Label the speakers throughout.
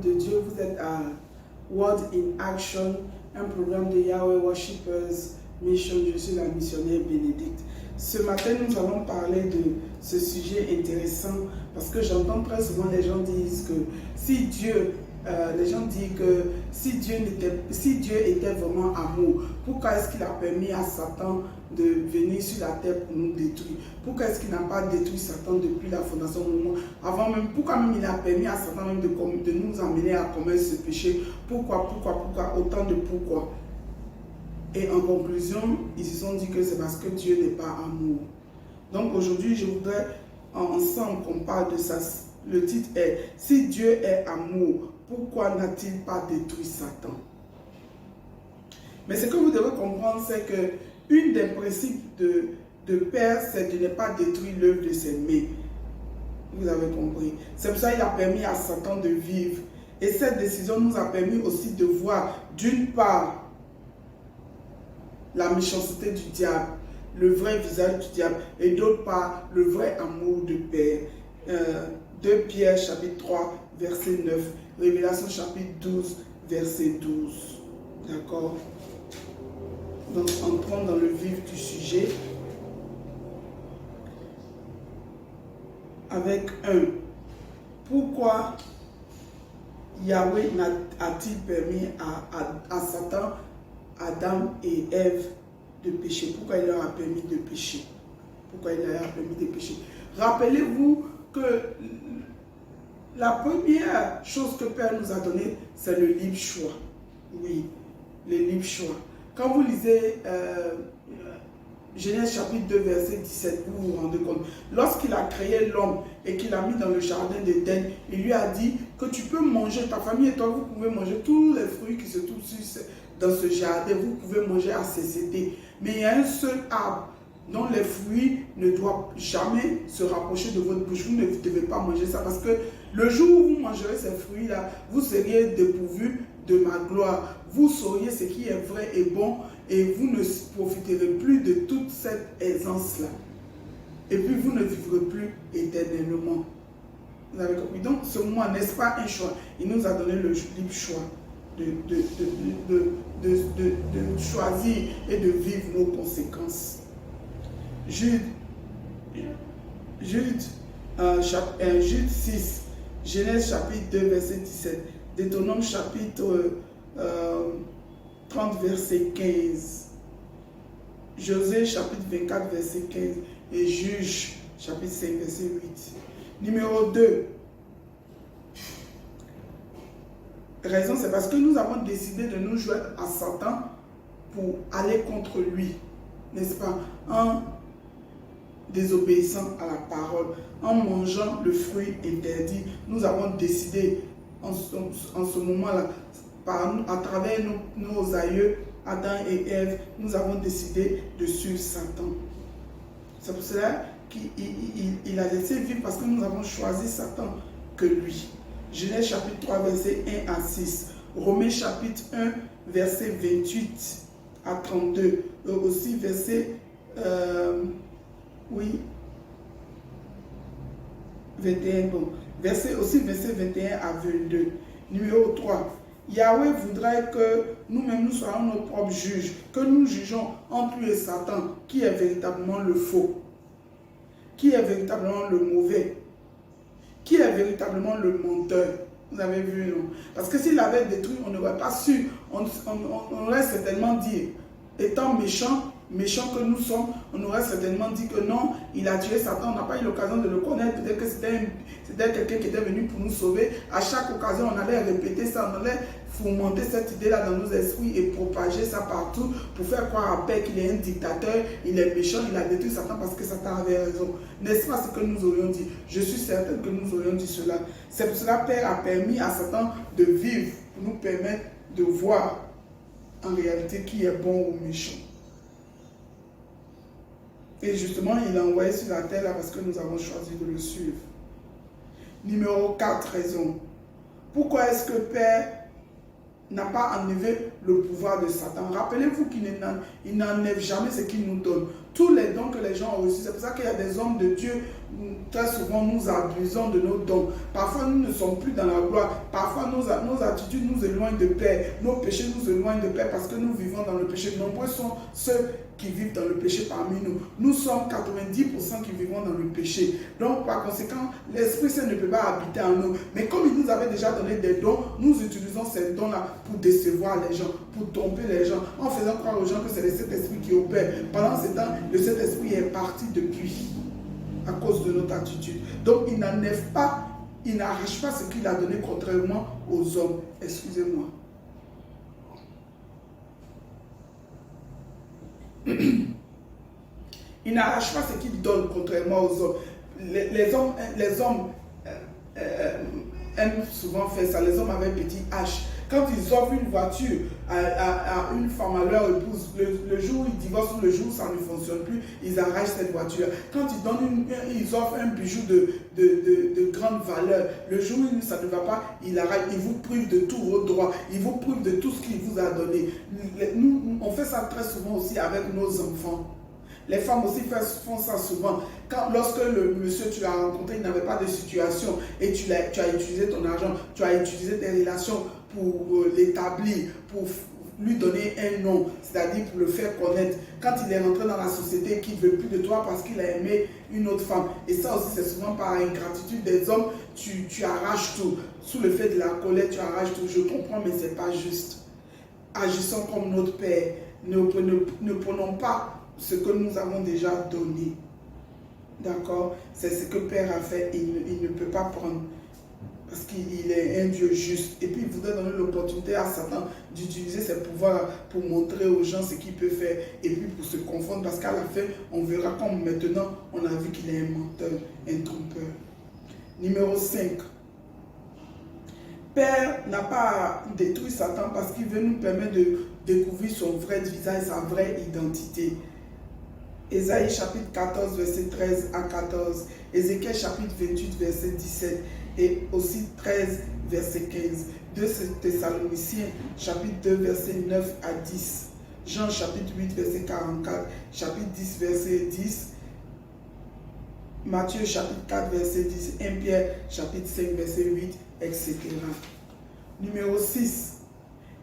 Speaker 1: de Dieu, vous êtes à Word in Action, un programme de Yahweh Worshippers Mission. Je suis la missionnaire Bénédicte. Ce matin, nous allons parler de ce sujet intéressant parce que j'entends très souvent les gens disent que si Dieu, si Dieu était vraiment amour, pourquoi est-ce qu'il a permis à Satan de venir sur la terre pour nous détruire? Pourquoi est-ce qu'il n'a pas détruit Satan depuis la fondation du monde? Avant même, pourquoi même il a permis à Satan même de nous amener à commettre ce péché? Pourquoi? Autant de pourquoi. Et en conclusion, ils se sont dit que c'est parce que Dieu n'est pas amour. Donc aujourd'hui, je voudrais ensemble qu'on parle de ça. Le titre est « Si Dieu est amour, pourquoi n'a-t-il pas détruit Satan ?» Mais ce que vous devez comprendre, c'est que une des principes de Père, c'est de ne pas détruire l'œuvre de ses mains. Vous avez compris. C'est pour ça qu'il a permis à Satan de vivre. Et cette décision nous a permis aussi de voir, d'une part, la méchanceté du diable, le vrai visage du diable, et d'autre part, le vrai amour de Père. 2 Pierre chapitre 3, verset 9, Révélation chapitre 12, verset 12. D'accord? Donc, entrons dans le vif du sujet. Avec pourquoi Yahweh a-t-il permis à Satan, Adam et Ève de pécher? Pourquoi il leur a permis de pécher? Rappelez-vous que la première chose que Père nous a donnée, c'est le libre choix. Oui, le libre choix. Quand vous lisez Genèse chapitre 2, verset 17, vous vous rendez compte. Lorsqu'il a créé l'homme et qu'il l'a mis dans le jardin d'Éden, il lui a dit que tu peux manger, ta famille et toi, vous pouvez manger tous les fruits qui se trouvent dans ce jardin, vous pouvez manger à cécité. Mais il y a un seul arbre dont les fruits ne doivent jamais se rapprocher de votre bouche. Vous ne devez pas manger ça parce que le jour où vous mangerez ces fruits-là, vous seriez dépourvus de ma gloire. Vous sauriez ce qui est vrai et bon et vous ne profiterez plus de toute cette aisance-là. Et puis vous ne vivrez plus éternellement. Vous avez compris? Donc ce moment, n'est-ce pas un choix? Il nous a donné le libre choix de choisir et de vivre nos conséquences. Jude 6, Genèse chapitre 2, verset 17, Deutéronome chapitre 30, verset 15, Josée chapitre 24, verset 15 et Juge chapitre 5, verset 8. Numéro 2. Raison, c'est parce que nous avons décidé de nous joindre à Satan pour aller contre lui, n'est-ce pas? En désobéissant à la parole, en mangeant le fruit interdit, nous avons décidé en ce moment-là, à travers nos aïeux, Adam et Ève, nous avons décidé de suivre Satan. C'est pour cela qu'il a laissé vivre parce que nous avons choisi Satan que lui. Genèse chapitre 3, verset 1 à 6. Romains chapitre 1, verset 28 à 32. Et aussi verset 21. Bon. Verset 21 à 22. Numéro 3. Yahweh voudrait que nous-mêmes nous soyons nos propres juges, que nous jugeons entre lui et Satan, qui est véritablement le faux, qui est véritablement le mauvais, qui est véritablement le menteur. Vous avez vu, non? Parce que s'il avait détruit, on n'aurait pas su. On aurait certainement dit, étant méchant que nous sommes, on aurait certainement dit que non, il a tué Satan, on n'a pas eu l'occasion de le connaître, peut-être que c'était quelqu'un qui était venu pour nous sauver. À chaque occasion, on allait répéter ça, on allait fomenter cette idée-là dans nos esprits et propager ça partout pour faire croire à Père qu'il est un dictateur, il est méchant, il a détruit Satan parce que Satan avait raison. N'est-ce pas ce que nous aurions dit? Je suis certaine que nous aurions dit cela. C'est pour cela que Père a permis à Satan de vivre pour nous permettre de voir en réalité qui est bon ou méchant. Et justement, il l'a envoyé sur la terre là parce que nous avons choisi de le suivre. Numéro 4, raison. Pourquoi est-ce que Père n'a pas enlevé le pouvoir de Satan? Rappelez-vous qu'il n'enlève jamais ce qu'il nous donne. tous les dons que les gens ont reçus. C'est pour ça qu'il y a des hommes de Dieu, très souvent nous abusons de nos dons. Parfois nous ne sommes plus dans la gloire. Parfois nos attitudes nous éloignent de paix. Nos péchés nous éloignent de paix parce que nous vivons dans le péché. Nombreux sont ceux qui vivent dans le péché parmi nous. Nous sommes 90% qui vivons dans le péché. Donc par conséquent, l'Esprit Saint ne peut pas habiter en nous. Mais comme il nous avait déjà donné des dons, nous utilisons ces dons-là pour décevoir les gens, pour tromper les gens, en faisant croire aux gens que c'est le Saint-Esprit qui opère. Pendant ce temps, le Saint-Esprit est parti depuis à cause de notre attitude. Donc il n'enlève pas, il n'arrache pas ce qu'il a donné contrairement aux hommes. Excusez-moi. Il n'arrache pas ce qu'il donne contrairement aux hommes. Les hommes aiment souvent faire ça. Les hommes avec petit H. Quand ils offrent une voiture à une femme, à leur épouse, le jour où ils divorcent ou le jour où ça ne fonctionne plus, ils arrachent cette voiture. Quand ils offrent un bijou de grande valeur, le jour où ça ne va pas, ils arrachent, ils vous privent de tous vos droits, ils vous privent de tout ce qu'il vous a donné. Nous, on fait ça très souvent aussi avec nos enfants. Les femmes aussi font ça souvent. Lorsque le monsieur, tu l'as rencontré, il n'avait pas de situation et tu as utilisé ton argent, tu as utilisé tes relations pour l'établir, pour lui donner un nom, c'est-à-dire pour le faire connaître. Quand il est rentré dans la société, qu'il ne veut plus de toi parce qu'il a aimé une autre femme. Et ça aussi, c'est souvent par ingratitude des hommes, tu arraches tout. Sous le fait de la colère, tu arraches tout. Je comprends, mais ce n'est pas juste. Agissons comme notre Père. Ne prenons pas ce que nous avons déjà donné. D'accord? C'est ce que Père a fait. Il ne peut pas prendre. Parce qu'il est un Dieu juste. Et puis il voudrait donner l'opportunité à Satan d'utiliser ses pouvoirs pour montrer aux gens ce qu'il peut faire. Et puis pour se confondre. Parce qu'à la fin, on verra comme maintenant, on a vu qu'il est un menteur, un trompeur. Numéro 5. Père n'a pas détruit Satan parce qu'il veut nous permettre de découvrir son vrai visage, sa vraie identité. Ésaïe chapitre 14, verset 13 à 14. Ézéchiel chapitre 28, verset 17. Et aussi 13, verset 15. 2 Thessaloniciens chapitre 2, verset 9 à 10. Jean chapitre 8, verset 44. Chapitre 10, verset 10. Matthieu chapitre 4, verset 10. 1 Pierre chapitre 5, verset 8, etc. Numéro 6.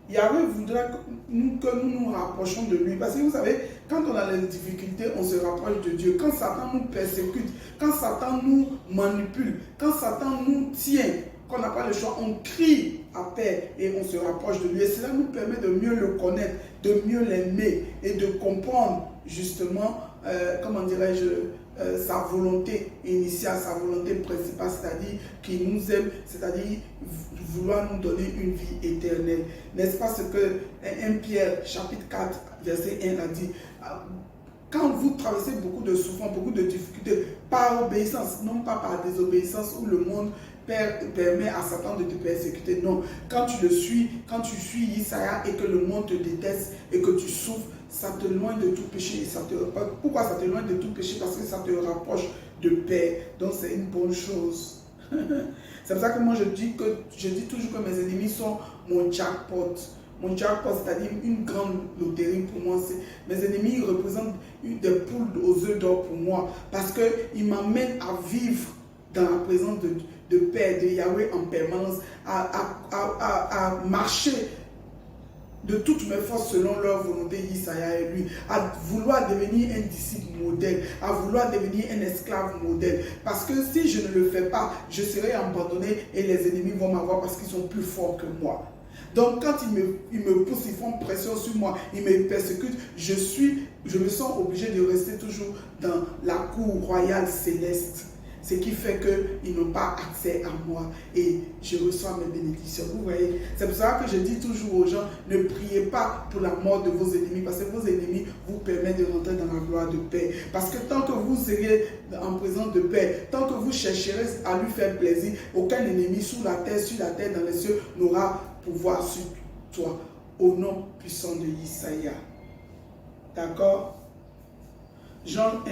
Speaker 1: Yahweh voudrait que nous nous rapprochions de lui. Parce que vous savez, quand on a les difficultés, on se rapproche de Dieu. Quand Satan nous persécute, quand Satan nous manipule, quand Satan nous tient, qu'on n'a pas le choix, on crie à Père et on se rapproche de lui. Et cela nous permet de mieux le connaître, de mieux l'aimer et de comprendre justement, comment dirais-je, sa volonté initiale, sa volonté principale, c'est-à-dire qu'il nous aime, c'est-à-dire vouloir nous donner une vie éternelle. N'est-ce pas ce que 1 Pierre chapitre 4 verset 1 a dit? Quand vous traversez beaucoup de souffrances, beaucoup de difficultés, par obéissance, non pas par désobéissance où le monde permet à Satan de te persécuter. Non, quand tu le suis, quand tu suis Isaïa et que le monde te déteste et que tu souffres, ça te loin de tout péché. Pourquoi ça te loin de tout péché? Parce que ça te rapproche de paix. Donc c'est une bonne chose. C'est pour ça que moi je dis toujours que mes ennemis sont mon jackpot. Mon jackpot, c'est-à-dire une grande loterie pour moi. Mes ennemis représentent des poules aux œufs d'or pour moi. Parce qu'ils m'amènent à vivre dans la présence de Père, de Yahweh en permanence, à marcher de toutes mes forces selon leur volonté, Isaïa et lui, à vouloir devenir un disciple modèle, à vouloir devenir un esclave modèle. Parce que si je ne le fais pas, je serai abandonné et les ennemis vont m'avoir parce qu'ils sont plus forts que moi. Donc quand ils me poussent, ils font pression sur moi, ils me persécutent, je me sens obligé de rester toujours dans la cour royale céleste. Ce qui fait qu'ils n'ont pas accès à moi et je reçois mes bénédictions. Vous voyez, c'est pour ça que je dis toujours aux gens, ne priez pas pour la mort de vos ennemis, parce que vos ennemis vous permettent de rentrer dans la gloire de paix. Parce que tant que vous serez en présence de paix, tant que vous chercherez à lui faire plaisir, aucun ennemi sur la terre, dans les cieux, n'aura pouvoir sur toi. Au nom puissant de Isaïa. D'accord? Jean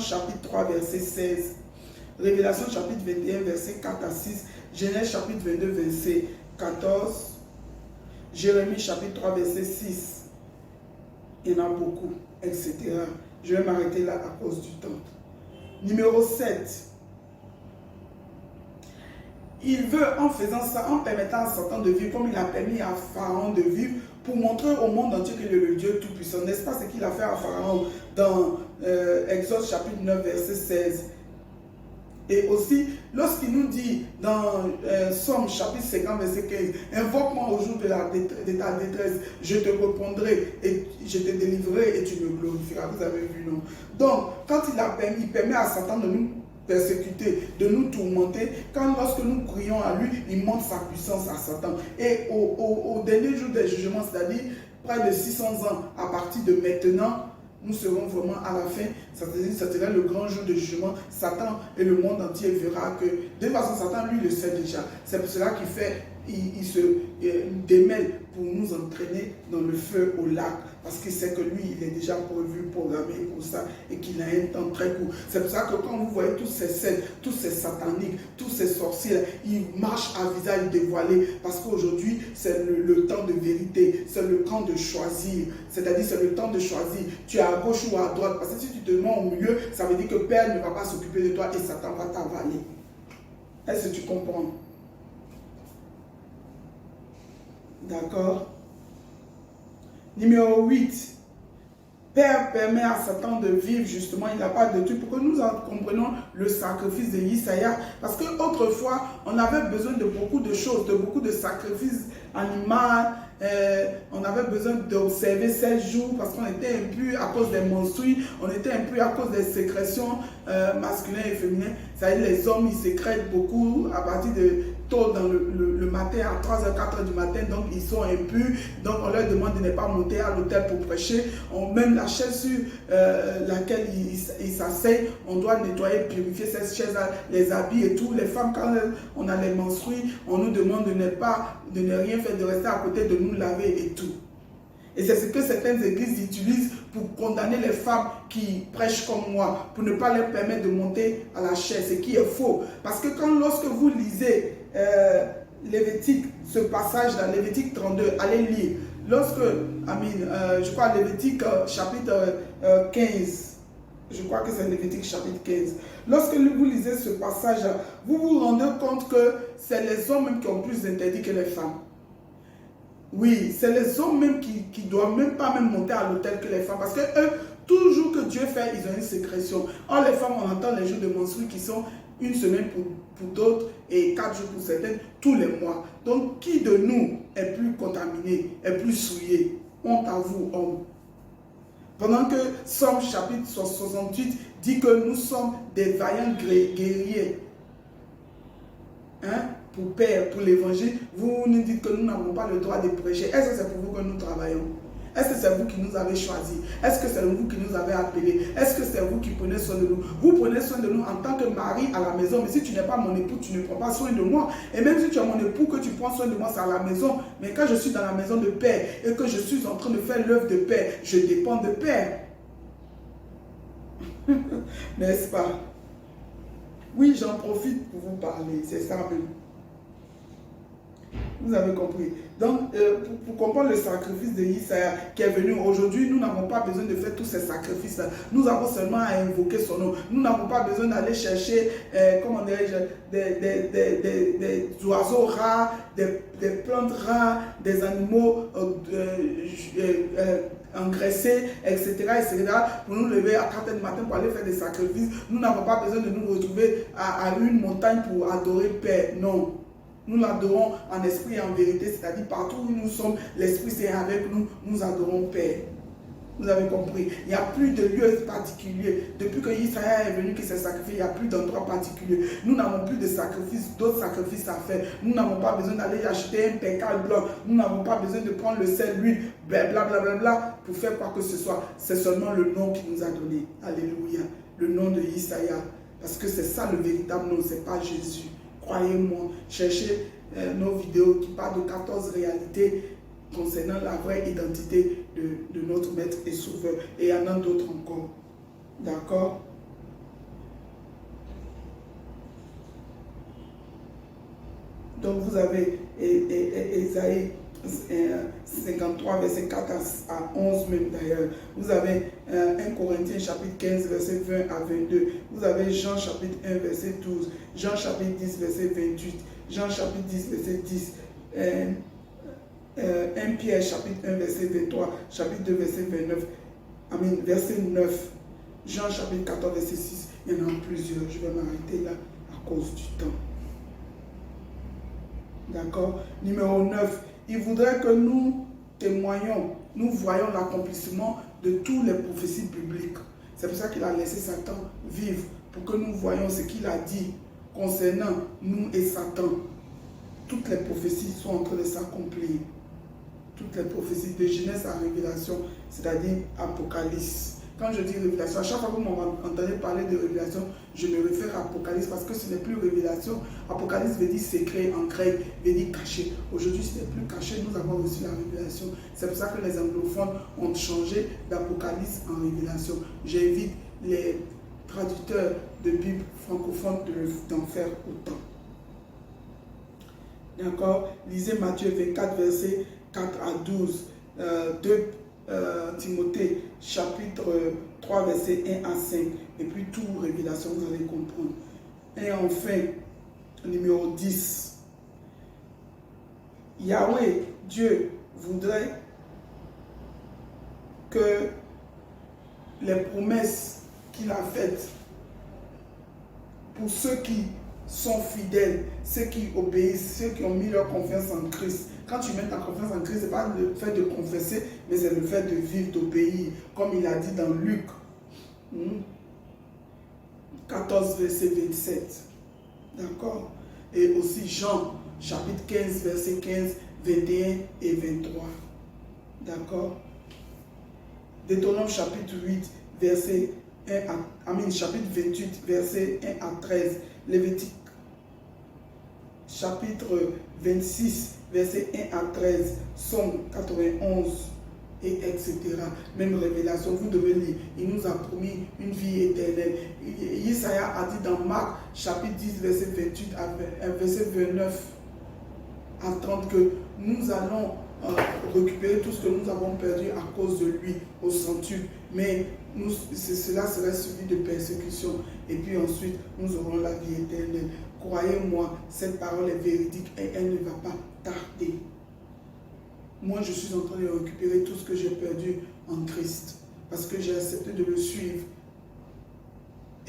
Speaker 1: chapitre 3, verset 16. Révélation chapitre 21, verset 4 à 6. Genèse chapitre 22, verset 14. Jérémie chapitre 3, verset 6. Il y en a beaucoup, etc. Je vais m'arrêter là à cause du temps. Numéro 7. Il veut, en faisant ça, en permettant à Satan de vivre comme il a permis à Pharaon de vivre, pour montrer au monde entier qu'il est le Dieu Tout-Puissant. N'est-ce pas ce qu'il a fait à Pharaon dans Exode chapitre 9, verset 16? Et aussi, lorsqu'il nous dit dans Somme chapitre 50, verset 15, invoque-moi au jour de ta détresse, je te répondrai et je te délivrerai et tu me glorifieras. Vous avez vu, non? Donc, quand il permet à Satan de nous persécuter, de nous tourmenter, lorsque nous prions à lui, il montre sa puissance à Satan. Et au dernier jour des jugements, c'est-à-dire près de 600 ans à partir de maintenant, nous serons vraiment à la fin, c'est-à-dire ça sera le grand jour de jugement. Satan et le monde entier verra que, de toute façon, Satan lui le sait déjà. C'est pour cela qu'il fait, il se démêle pour nous entraîner dans le feu au lac, parce qu'il sait que lui, il est déjà prévu, programmé pour ça, et qu'il a un temps très court. C'est pour ça que quand vous voyez tous ces scènes, tous ces sataniques, tous ces sorciers, ils marchent à visage dévoilé, parce qu'aujourd'hui, c'est le temps de vérité, c'est le temps de choisir, c'est-à-dire c'est le temps de choisir. Tu es à gauche ou à droite, parce que si tu te mets au milieu, ça veut dire que Père ne va pas s'occuper de toi et Satan va t'avaler. Est-ce que tu comprends? D'accord. Numéro 8. Père permet à Satan de vivre, justement, il n'a pas de truc, pour que nous comprenions le sacrifice de Isaïa. Parce qu'autrefois, on avait besoin de beaucoup de choses, de beaucoup de sacrifices animaux. On avait besoin d'observer 7 jours parce qu'on était impur à cause des menstrues, on était impur à cause des sécrétions masculines et féminines. C'est-à-dire les hommes, ils sécrètent beaucoup à partir de tôt dans le matin, à 3h, 4h du matin, donc ils sont impurs. Donc on leur demande de ne pas monter à l'autel pour prêcher. Même la chaise sur laquelle ils s'asseyent, on doit nettoyer, purifier cette chaise, les habits et tout. Les femmes, quand on a les menstrues, on nous demande de ne rien faire, de rester à côté de nous laver et tout. Et c'est ce que certaines églises utilisent pour condamner les femmes qui prêchent comme moi, pour ne pas leur permettre de monter à la chaise, ce qui est faux. Parce que lorsque vous lisez Lévitique, ce passage dans Lévitique 32, allez lire. Lorsque, je crois Lévitique chapitre 15, je crois que c'est Lévitique chapitre 15. Lorsque vous lisez ce passage, vous vous rendez compte que c'est les hommes même qui ont plus d'interdits que les femmes. Oui, c'est les hommes même qui ne doivent même pas monter à l'autel que les femmes. Parce que eux, toujours que Dieu fait, ils ont une sécrétion. Or, les femmes, on entend les jours de menstrues qui sont une semaine pour d'autres et 4 jours pour certaines, tous les mois. Donc, qui de nous est plus contaminé, est plus souillé? Honte à vous, hommes. Pendant que Somme chapitre 68 dit que nous sommes des vaillants guerriers. Hein? Pour Père, pour l'évangile, vous nous dites que nous n'avons pas le droit de prêcher. Est-ce que c'est pour vous que nous travaillons? Est-ce que c'est vous qui nous avez choisis? Est-ce que c'est vous qui nous avez appelés? Est-ce que c'est vous qui prenez soin de nous? Vous prenez soin de nous en tant que mari à la maison, mais si tu n'es pas mon époux, tu ne prends pas soin de moi. Et même si tu es mon époux, que tu prends soin de moi, c'est à la maison. Mais quand je suis dans la maison de Père et que je suis en train de faire l'œuvre de Père, je dépends de Père. N'est-ce pas? Oui, j'en profite pour vous parler, c'est ça même. Vous avez compris. Donc, pour comprendre le sacrifice de Isaïa qui est venu aujourd'hui, nous n'avons pas besoin de faire tous ces sacrifices-là. Nous avons seulement à invoquer son nom. Nous n'avons pas besoin d'aller chercher, comment dirais-je, des oiseaux rares, des plantes rares, des animaux engraissés, etc., pour nous lever à 4h du matin pour aller faire des sacrifices. Nous n'avons pas besoin de nous retrouver à une montagne pour adorer Père. Non. Nous l'adorons en esprit et en vérité, c'est-à-dire partout où nous sommes, l'Esprit est avec nous, nous adorons Père. Vous avez compris. Il n'y a plus de lieu particulier. Depuis que Isaïa est venu, qu'il s'est sacrifié, il n'y a plus d'endroit particulier. Nous n'avons plus de sacrifices, d'autres sacrifices à faire. Nous n'avons pas besoin d'aller acheter un pécal blanc. Nous n'avons pas besoin de prendre le sel, l'huile, blablabla, pour faire quoi que ce soit. C'est seulement le nom qu'il nous a donné. Alléluia. Le nom de Isaïa. Parce que c'est ça le véritable nom, ce n'est pas Jésus. Croyez-moi, cherchez nos vidéos qui parlent de 14 réalités concernant la vraie identité de notre Maître et Sauveur. Et il y en a d'autres encore. D'accord? Donc vous avez Ésaïe 53, verset 4 à 11 même d'ailleurs. Vous avez 1 Corinthiens chapitre 15, verset 20 à 22. Vous avez Jean chapitre 1, verset 12. Jean chapitre 10, verset 28. Jean chapitre 10, verset 10. 1 Pierre chapitre 1, verset 23. Chapitre 2, verset 29. Amen, verset 9. Jean chapitre 14, verset 6. Il y en a plusieurs. Je vais m'arrêter là à cause du temps. D'accord? Numéro 9. Il voudrait que nous témoignions, nous voyons l'accomplissement de toutes les prophéties bibliques. C'est pour ça qu'il a laissé Satan vivre, pour que nous voyions ce qu'il a dit concernant nous et Satan. Toutes les prophéties sont en train de s'accomplir. Toutes les prophéties de Genèse à Révélation, c'est-à-dire Apocalypse. Quand je dis révélation, à chaque fois que vous m'entendez parler de révélation, je me réfère à Apocalypse parce que ce n'est plus révélation. Apocalypse veut dire secret en grec, veut dire caché. Aujourd'hui, ce n'est plus caché, nous avons reçu la révélation. C'est pour ça que les anglophones ont changé d'Apocalypse en révélation. J'invite les traducteurs de Bible francophones d'en faire autant. D'accord? Lisez Matthieu 24, versets 4 à 12. 2 Timothée chapitre 3 verset 1 à 5 et puis tout révélation vous allez comprendre. Et enfin numéro 10, Yahweh Dieu voudrait que les promesses qu'il a faites pour ceux qui sont fidèles, ceux qui obéissent, ceux qui ont mis leur confiance en Christ. Quand tu mets ta confiance en Christ, ce n'est pas le fait de confesser, mais c'est le fait de vivre, d'obéir. Comme il a dit dans Luc 14, verset 27. D'accord? Et aussi Jean, chapitre 15, verset 15, 21 et 23. D'accord? Deutéronome, chapitre 8, verset 1 à... chapitre 28, verset 1 à 13. Lévitique, chapitre 26, verset 1 à 13, Somme 91, et etc. Même Révélation, vous devez lire. Il nous a promis une vie éternelle. Isaïe a dit dans Marc, chapitre 10, verset 28 à verset 29 à 30 que nous allons récupérer tout ce que nous avons perdu à cause de lui au centuple. Mais cela serait suivi de persécution. Et puis ensuite, nous aurons la vie éternelle. Croyez-moi, cette parole est véridique et elle ne va pas tarder. Moi, je suis en train de récupérer tout ce que j'ai perdu en Christ. Parce que j'ai accepté de le suivre.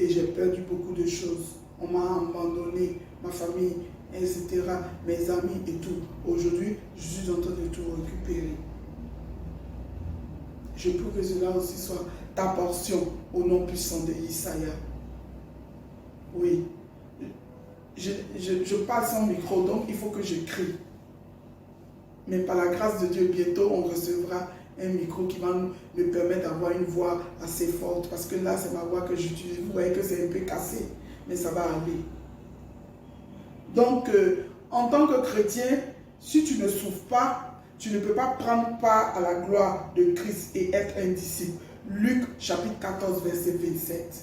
Speaker 1: Et j'ai perdu beaucoup de choses. On m'a abandonné, ma famille, etc., mes amis et tout. Aujourd'hui, je suis en train de tout récupérer. Je prie que cela aussi soit ta portion au nom puissant de Isaïe. Oui. Je parle sans micro, donc il faut que je crie. Mais par la grâce de Dieu, bientôt on recevra un micro qui va me permettre d'avoir une voix assez forte. Parce que là, c'est ma voix que j'utilise. Vous voyez que c'est un peu cassé, mais ça va aller. Donc, en tant que chrétien, si tu ne souffres pas, tu ne peux pas prendre part à la gloire de Christ et être un disciple. Luc chapitre 14, verset 27.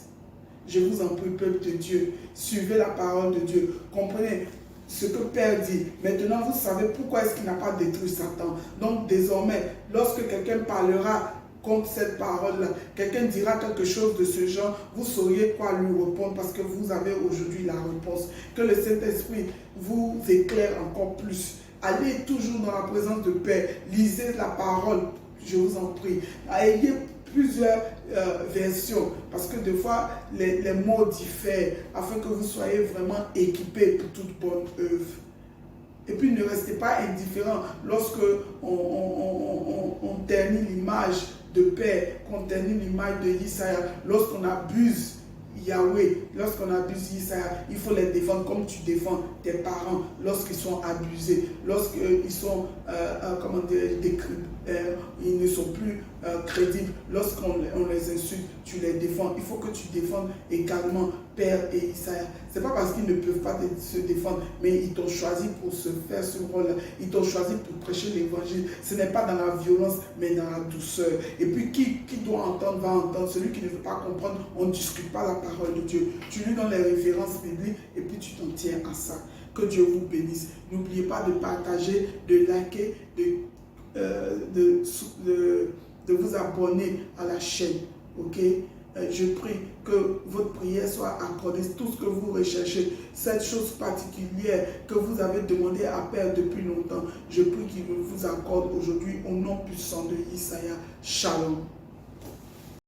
Speaker 1: Je vous en prie, peuple de Dieu, suivez la parole de Dieu. Comprenez ce que Père dit. Maintenant, vous savez pourquoi est-ce qu'il n'a pas détruit Satan. Donc, désormais, lorsque quelqu'un parlera contre cette parole-là, quelqu'un dira quelque chose de ce genre, vous sauriez quoi lui répondre parce que vous avez aujourd'hui la réponse. Que le Saint-Esprit vous éclaire encore plus. Allez toujours dans la présence de Père. Lisez la parole, je vous en prie. Ayez plusieurs versions parce que des fois les mots diffèrent afin que vous soyez vraiment équipés pour toute bonne œuvre. Et puis ne restez pas indifférent lorsque on ternit l'image de Père, qu'on ternit l'image de Isaïe, lorsqu'on abuse Yahweh, lorsqu'on abuse Isaïe, il faut les défendre comme tu défends tes parents lorsqu'ils sont abusés, lorsqu'ils sont, comment dire, ils ne sont plus crédibles, lorsqu'on les insulte, tu les défends. Il faut que tu défendes également Père et Isaïe. Ce n'est pas parce qu'ils ne peuvent pas se défendre, mais ils t'ont choisi pour se faire ce rôle-là. Ils t'ont choisi pour prêcher l'évangile. Ce n'est pas dans la violence, mais dans la douceur. Et puis qui doit entendre, va entendre. Celui qui ne veut pas comprendre, on ne discute pas la parole de Dieu. Tu lui donnes les références bibliques et puis tu t'en tiens à ça. Que Dieu vous bénisse. N'oubliez pas de partager, de liker, de vous abonner à la chaîne. Ok? Je prie que votre prière soit accordée, tout ce que vous recherchez, cette chose particulière que vous avez demandé à Père depuis longtemps. Je prie qu'il vous accorde aujourd'hui au nom puissant de Yesaya. Shalom.